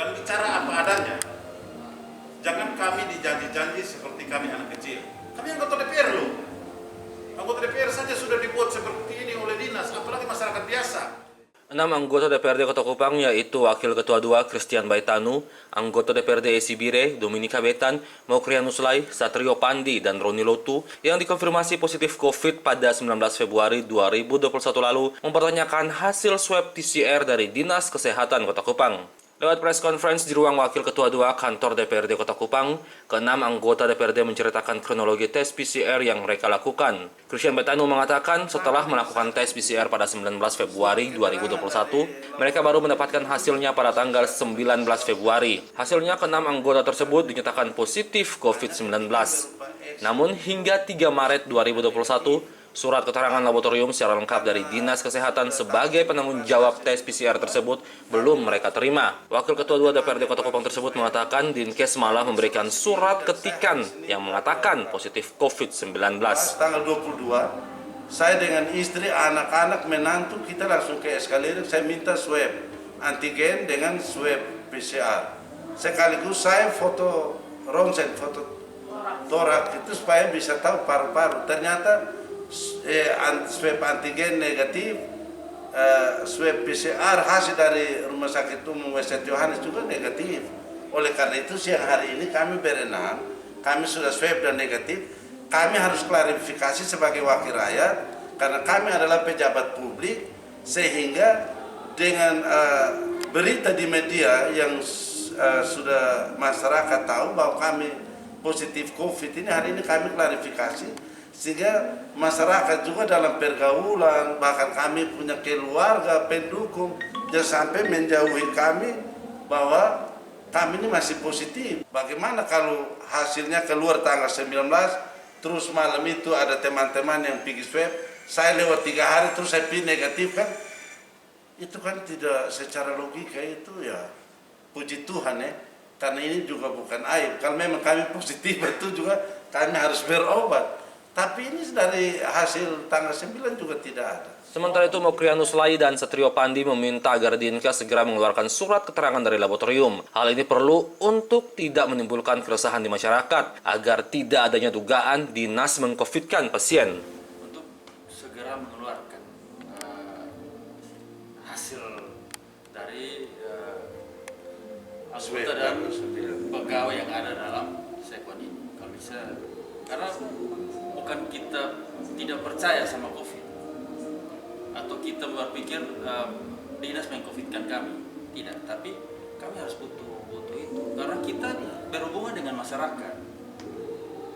dan bicara apa adanya. Jangan kami dijanji-janji seperti kami anak kecil. Kami anggota DPR loh. Anggota DPR saja sudah dibuat seperti ini oleh dinas, apalagi masyarakat biasa. 6 anggota DPRD Kota Kupang yaitu Wakil Ketua 2 Christian Baitanu, anggota DPRD Esibire Dominika Betan, Mokrianus Lai, Satrio Pandi, dan Roni Lotu yang dikonfirmasi positif COVID pada 19 Februari 2021 lalu mempertanyakan hasil swab PCR dari Dinas Kesehatan Kota Kupang. Lewat press conference di ruang Wakil Ketua 2 Kantor DPRD Kota Kupang, ke-6 anggota DPRD menceritakan kronologi tes PCR yang mereka lakukan. Christian Betanu mengatakan setelah melakukan tes PCR pada 19 Februari 2021, mereka baru mendapatkan hasilnya pada tanggal 19 Februari. Hasilnya ke-6 anggota tersebut dinyatakan positif COVID-19. Namun hingga 3 Maret 2021, surat keterangan laboratorium secara lengkap dari Dinas Kesehatan sebagai penanggung jawab tes PCR tersebut belum mereka terima. Wakil Ketua 2 DPRD Kota Kupang tersebut mengatakan Dinkes malah memberikan surat ketikan yang mengatakan positif COVID-19. Tanggal 22, saya dengan istri, anak-anak, menantu, kita langsung ke Eskalirik, saya minta swab antigen dengan swab PCR. Sekaligus saya foto ronsen, foto torak itu supaya bisa tahu paru-paru. Ternyata swab antigen negatif, swab PCR hasil dari Rumah Sakit Umum St. Yohanes juga negatif. Oleh karena itu siang hari ini kami berenam, kami sudah swab dan negatif. Kami harus klarifikasi sebagai wakil rakyat karena kami adalah pejabat publik, sehingga dengan berita di media yang sudah masyarakat tahu bahwa kami positif COVID ini, hari ini kami klarifikasi sehingga masyarakat juga dalam pergaulan, bahkan kami punya keluarga, pendukung, jangan sampai menjauhi kami bahwa kami ini masih positif. Bagaimana kalau hasilnya keluar tanggal 19, terus malam itu ada teman-teman yang pergi swab, saya lewat 3 hari terus saya pilih negatif kan? Itu kan tidak secara logika, itu ya puji Tuhan ya. Karena ini juga bukan aib. Kalau memang kami positif itu juga kami harus berobat. Tapi ini dari hasil tanggal 9 juga tidak ada. Sementara itu, Mokrianus Lai dan Satrio Pandi meminta agar Dinkes segera mengeluarkan surat keterangan dari laboratorium. Hal ini perlu untuk tidak menimbulkan keresahan di masyarakat, agar tidak adanya dugaan dinas mengcovidkan pasien. Untuk segera mengeluarkan hasil dari anggota dan pegawai yang ada dalam sekon ini. Kalau bisa, karena bukan kita tidak percaya sama COVID atau kita berpikir dinas mengcovidkan kami, tidak. Tapi kami harus butuh itu karena kita berhubungan dengan masyarakat.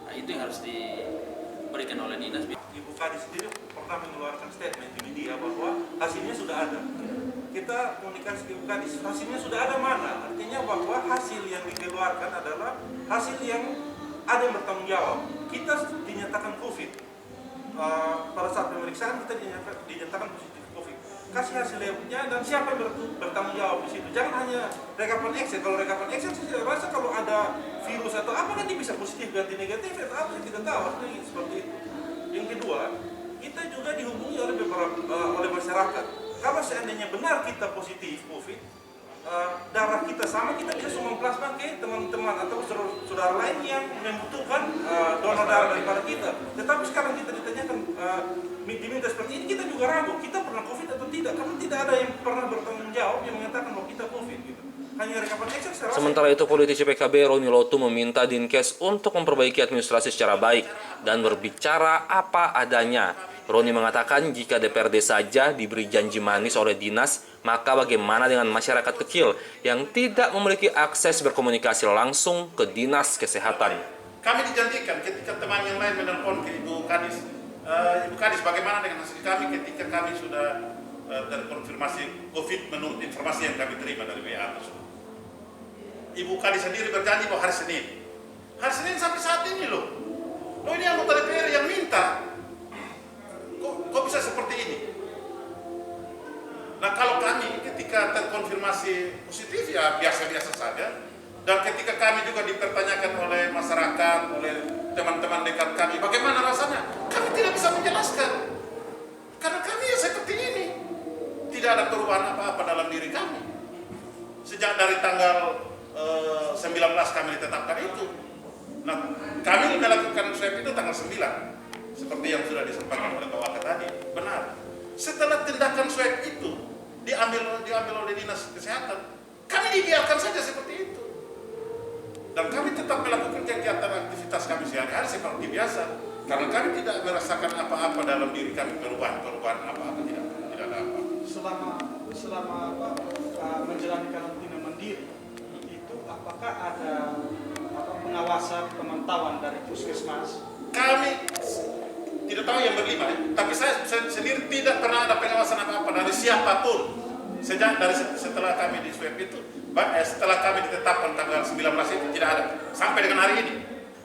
Nah, itu yang harus diberikan oleh dinas. Ibu Kadis sendiri pernah mengeluarkan statement di media bahwa hasilnya sudah ada. Kita komunikasi ke Ibu Kadis, hasilnya sudah ada mana? Artinya bahwa hasil yang dikeluarkan adalah hasil yang ada yang bertanggung jawab. Kita dinyatakan COVID. Pada saat pemeriksaan kita dinyatakan positif COVID. Kasih hasil labnya dan siapa yang bertanggung jawab di situ. Jangan hanya rekapan Excel. Kalau rekapan Excel saya rasa kalau ada virus atau apa kan dia bisa positif ganti negatif atau apa kita tahu. Artinya seperti itu. Yang kedua, kita juga dihubungi oleh oleh masyarakat. Kalau seandainya benar kita positif COVID, darah kita sama, kita bisa sumbang plasma ke teman-teman atau saudara lain yang membutuhkan donor darah daripada kita. Tetapi sekarang kita ditanyakan diminta seperti ini, kita juga ragu kita pernah COVID atau tidak, karena tidak ada yang pernah bertanggung jawab yang mengatakan bahwa kita COVID gitu. Hanya rekapan Excel. Sementara itu, politisi PKB Roni Lotu meminta Dinkes untuk memperbaiki administrasi secara baik dan berbicara apa adanya. Roni mengatakan jika DPRD saja diberi janji manis oleh dinas, maka bagaimana dengan masyarakat kecil yang tidak memiliki akses berkomunikasi langsung ke Dinas Kesehatan. Kami dijanjikan ketika teman yang lain menelpon ke Ibu Kadis, Ibu Kadis bagaimana dengan hasil kami ketika kami sudah terkonfirmasi COVID menurut informasi yang kami terima dari WA tersebut. Ibu Kadis sendiri berjanji bahwa hari Senin sampai saat ini loh ini anggota DPR yang minta. Kok bisa seperti ini? Nah, kalau kami ketika terkonfirmasi positif ya biasa-biasa saja. Dan ketika kami juga dipertanyakan oleh masyarakat, oleh teman-teman dekat kami, bagaimana rasanya? Kami tidak bisa menjelaskan. Karena kami ya seperti ini. Tidak ada perubahan apa-apa dalam diri kami. sejak dari tanggal 19 kami ditetapkan itu. Nah, kami melakukan swab itu tanggal 9, seperti yang sudah disampaikan oleh Pak Wakil tadi, benar. Setelah tindakan swab itu diambil oleh Dinas Kesehatan, kami dibiarkan saja seperti itu. Dan kami tetap melakukan kegiatan aktivitas kami sehari-hari seperti biasa. Karena kami tidak merasakan apa-apa dalam diri kami, perubahan apa-apa, tidak ada apa. Selama menjalani karantina mandiri itu apakah ada pengawasan pemantauan dari puskesmas? Kami tidak tahu yang berlima, tapi saya sendiri tidak pernah ada pengawasan apa-apa dari siapapun setelah kami di swab itu, setelah kami ditetapkan tanggal 19 itu tidak ada sampai dengan hari ini.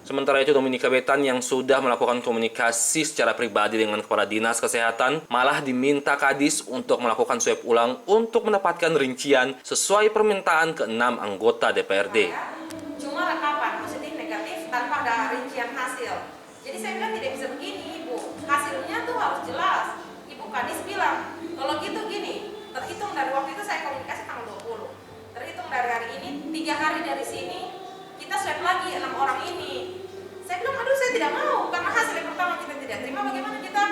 Sementara itu, Dominika Betan yang sudah melakukan komunikasi secara pribadi dengan Kepala Dinas Kesehatan malah diminta Kadis untuk melakukan swab ulang untuk mendapatkan rincian sesuai permintaan ke-6 anggota DPRD. Cuma rekapan positif negatif tanpa ada rincian hasil. Jadi saya bilang tidak bisa begini Ibu, hasilnya tuh harus jelas. Ibu Kadis bilang, kalau gitu gini, terhitung dari waktu itu saya komunikasi tanggal 20. Terhitung dari hari ini, 3 hari dari sini, kita swab lagi 6 orang ini. Saya bilang, aduh saya tidak mau, karena hasil yang pertama kita tidak terima, bagaimana kita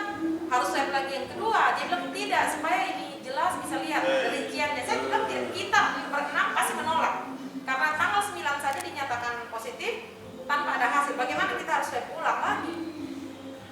harus swab lagi yang kedua? Dia bilang tidak, supaya ini jelas bisa lihat rinciannya. Saya bilang tidak, kita berenam pasti menolak. Karena tanggal 9 saja dinyatakan positif, tanpa ada hasil, bagaimana kita harus swab ulang lagi?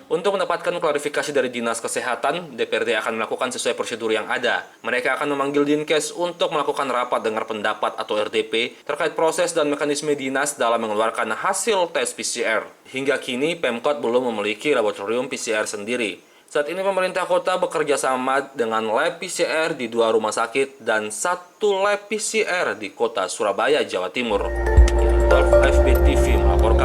Untuk mendapatkan klarifikasi dari Dinas Kesehatan, DPRD akan melakukan sesuai prosedur yang ada. Mereka akan memanggil Dinkes untuk melakukan rapat dengar pendapat atau RDP terkait proses dan mekanisme dinas dalam mengeluarkan hasil tes PCR. Hingga kini, Pemkot belum memiliki laboratorium PCR sendiri. Saat ini pemerintah kota bekerja sama dengan lab PCR di 2 rumah sakit dan 1 lab PCR di kota Surabaya, Jawa Timur. FB TV melaporkan.